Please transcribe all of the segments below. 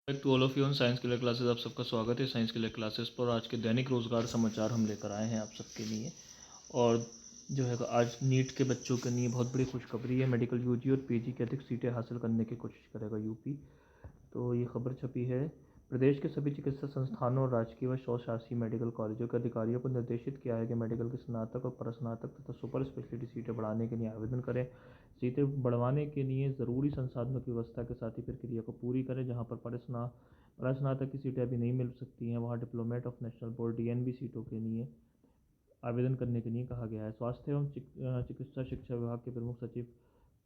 Back to all of you on science killer classes. आप सबका स्वागत है साइंस किलर क्लासेस पर। आज के दैनिक रोजगार समाचार हम लेकर आए हैं आप सबके लिए। और जो है आज नीट के बच्चों के लिए बहुत बड़ी खुशखबरी है। मेडिकल यूजी और पीजी की अधिक सीटें हासिल करने की कोशिश करेगा यूपी। तो ये खबर छपी है। प्रदेश के सभी चिकित्सा संस्थानों और राजकीय व स्वशासी मेडिकल कॉलेजों के अधिकारियों को निर्देशित किया है कि मेडिकल की स्नातक और परास्नातक तथा सुपर स्पेशलिटी सीटें बढ़ाने के लिए आवेदन करें। सीटें बढ़वाने के लिए ज़रूरी संसाधनों की व्यवस्था के साथ ही प्रक्रिया को पूरी करें। जहां पर परास्नातक की सीटें अभी नहीं मिल सकती हैं, वहां diplomat of national board DNB सीटों के लिए आवेदन करने के लिए कहा गया है। स्वास्थ्य एवं चिकित्सा शिक्षा विभाग के प्रमुख सचिव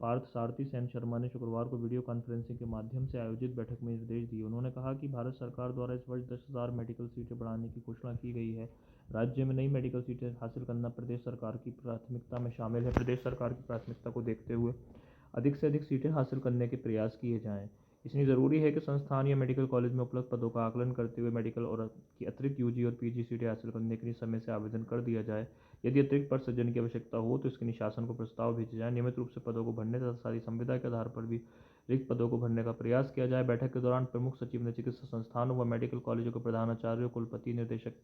पार्थ सारथी सेन शर्मा ने शुक्रवार को वीडियो कॉन्फ्रेंसिंग के माध्यम से आयोजित बैठक में निर्देश दिए। उन्होंने कहा कि भारत सरकार द्वारा इस वर्ष 10,000 मेडिकल सीटें बढ़ाने की घोषणा की गई है। राज्य में नई मेडिकल सीटें हासिल करना प्रदेश सरकार की प्राथमिकता में शामिल है। प्रदेश सरकार की प्राथमिकता को देखते हुए अधिक से अधिक सीटें हासिल करने के प्रयास किए जाएं। इसलिए ज़रूरी है कि संस्थान या मेडिकल कॉलेज में उपलब्ध पदों का आकलन करते हुए मेडिकल और की अतिरिक्त यूजी और पीजी सीटें हासिल करने के लिए समय से आवेदन कर दिया जाए। यदि अतिरिक्त पद सृजन की आवश्यकता हो तो इसके लिए शासन को प्रस्ताव भेजे जाए। नियमित रूप से पदों को भरने तथा सारी संविदा के आधार पर भी रिक्त पदों को भरने का प्रयास किया जाए। बैठक के दौरान प्रमुख सचिव ने चिकित्सा संस्थानों व मेडिकल कॉलेजों के प्रधानाचार्यों, कुलपति, निदेशक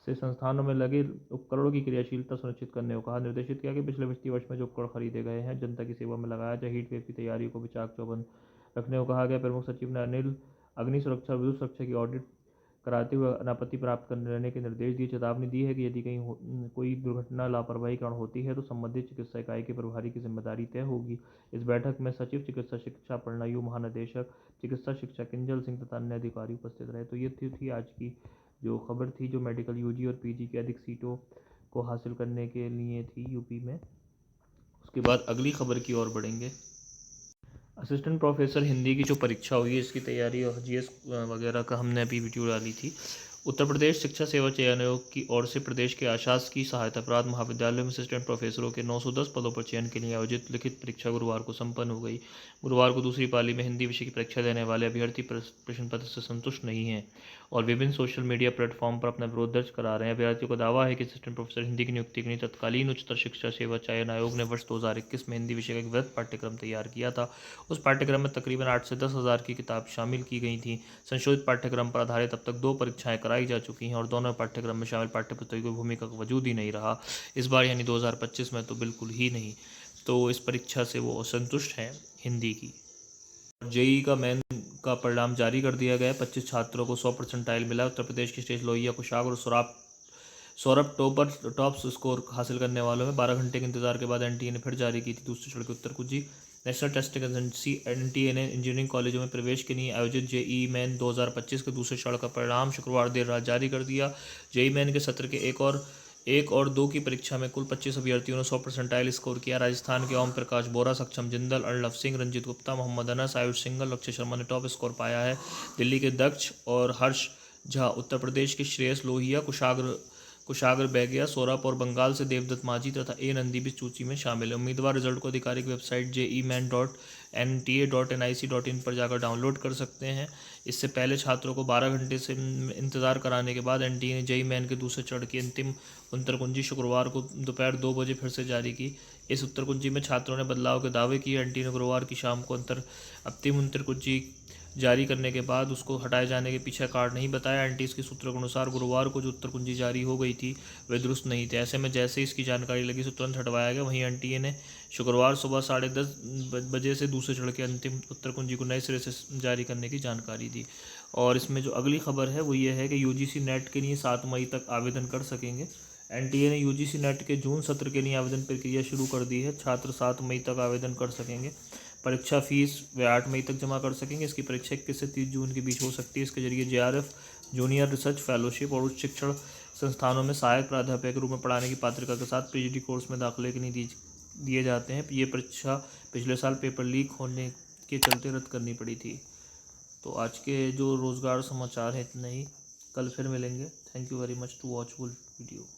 से संस्थानों में लगे उपकरणों की क्रियाशीलता सुनिश्चित करने को कहा। निर्देशित किया कि पिछले वित्तीय वर्ष में जो उपकरण खरीदे गए हैं जनता की सेवा में लगाया जाए। हीट वेव की तैयारी को भी चाक चौबंद रखने को कहा गया। प्रमुख सचिव ने अग्नि सुरक्षा और विद्युत सुरक्षा की ऑडिट कराते हुए अनापत्ति प्राप्त करने के निर्देश दिए। चेतावनी दी है कि यदि कहीं कोई दुर्घटना लापरवाही कारण होती है तो संबंधित चिकित्सा इकाई के प्रभारी की जिम्मेदारी तय होगी। इस बैठक में सचिव चिकित्सा शिक्षा पन्नायू, महानिदेशक चिकित्सा शिक्षा किंजल सिंह तथा अन्य अधिकारी उपस्थित रहे। तो ये थी आज की जो खबर थी, जो मेडिकल यूजी और पीजी की अधिक सीटों को हासिल करने के लिए थी यूपी में। उसके बाद अगली खबर की ओर बढ़ेंगे। असिस्टेंट प्रोफेसर हिंदी की जो परीक्षा हुई है, इसकी तैयारी और जीएस वगैरह का हमने अभी वीडियो डाली थी। उत्तर प्रदेश शिक्षा सेवा चयन आयोग की ओर से प्रदेश के आशासकीय सहायता प्राप्त महाविद्यालयों में असिस्टेंट प्रोफेसरों के 910 पदों पर चयन के लिए आयोजित लिखित परीक्षा गुरुवार को संपन्न हो गई। गुरुवार को दूसरी पाली में हिंदी विषय की परीक्षा देने वाले अभ्यर्थी प्रश्न पत्र से संतुष्ट नहीं हैं और विभिन्न सोशल मीडिया प्लेटफॉर्म पर अपना विरोध दर्ज करा रहे हैं। अभ्यर्थियों का दावा है कि असिस्टेंट प्रोफेसर हिंदी की नियुक्ति के लिए तत्कालीन उच्चतर शिक्षा सेवा चयन आयोग ने वर्ष 2021 में हिंदी विषय का एक वृहद पाठ्यक्रम तैयार किया था। उस पाठ्यक्रम में तकरीबन 8 से 10 हज़ार की किताब शामिल की गई थी। संशोधित पाठ्यक्रम पर आधारित अब तक 2 परीक्षाएं कराई जा चुकी हैं और दोनों पाठ्यक्रम में शामिल पाठ्यपुस्तकों की भूमिका का वजूद ही नहीं रहा। इस बार यानी 2025 में तो बिल्कुल ही नहीं। तो इस परीक्षा से वो असंतुष्ट हैं हिंदी की। जेई का मेन का परिणाम जारी कर दिया गया। 25 छात्रों को 100% मिला। उत्तर प्रदेश की स्टेज लोहिया, कुशागर और सौरभ टॉप स्कोर हासिल करने वालों में 12 घंटे के इंतजार के बाद एनटीए ने फिर जारी की थी दूसरी चढ़ की उत्तर कुंजी। नेशनल टेस्टिंग एजेंसी एनटीए ने इंजीनियरिंग कॉलेजों में प्रवेश के लिए आयोजित जेई मेन 2025 के दूसरे चढ़ का परिणाम शुक्रवार देर रात जारी कर दिया। जेई मेन के सत्र के एक और 2 की परीक्षा में कुल 25 अभ्यर्थियों ने 100% स्कोर किया। राजस्थान के ओम प्रकाश बोरा, सक्षम जिंदल, अर्णव सिंह, रंजित गुप्ता, मोहम्मद अनस, आयुष सिंगल, अक्षय शर्मा ने टॉप स्कोर पाया है। दिल्ली के दक्ष और हर्ष झा, उत्तर प्रदेश के श्रेयस लोहिया, कुशागर बैगिया, सौरभ और बंगाल से देवदत्त माझी तथा ए नंदी भी सूची में शामिल है। उम्मीदवार रिजल्ट को आधिकारिक वेबसाइट JEEMAN.NTA.nic.in पर जाकर डाउनलोड कर सकते हैं। इससे पहले छात्रों को 12 घंटे से इंतजार कराने के बाद एनटीए ने जेई मेन के दूसरे चढ़ की अंतिम उत्तर कुंजी शुक्रवार को दोपहर 2 बजे फिर से जारी की। इस उत्तर कुंजी में छात्रों ने बदलाव के दावे किए। एनटीए ने गुरुवार की शाम को अंतिम उत्तर कुंजी जारी करने के बाद उसको हटाए जाने के पीछे कारण नहीं बताया। एनटीए के सूत्रों के अनुसार गुरुवार को जो उत्तर कुंजी जारी हो गई थी वे दुरुस्त नहीं थे। ऐसे में जैसे इसकी जानकारी लगी तो तुरंत हटवाया गया। वहीं एनटीए ने शुक्रवार सुबह 10:30 बजे से दूसरे चढ़ के अंतिम उत्तर कुंजी को नए सिरे से जारी करने की जानकारी दी। और इसमें जो अगली खबर है वो ये है कि यूजीसी नेट के लिए 7 मई तक आवेदन कर सकेंगे। एनटीए ने यूजीसी नेट के जून सत्र के लिए आवेदन प्रक्रिया शुरू कर दी है। छात्र 7 मई तक आवेदन कर सकेंगे। परीक्षा फीस वे 8 मई तक जमा कर सकेंगे। इसकी परीक्षा 21 से 30 जून के बीच हो सकती है। इसके जरिए जेआरएफ, जूनियर रिसर्च फेलोशिप और उच्च शिक्षण संस्थानों में सहायक प्राध्यापक के रूप में पढ़ाने की पात्रता के साथ पीएचडी कोर्स में दाखिले के लिए दिए जाते हैं। ये परीक्षा पिछले साल पेपर लीक होने के चलते रद्द करनी पड़ी थी। तो आज के जो रोज़गार समाचार हैं इतने ही। कल फिर मिलेंगे। Thank you very much to watch full video.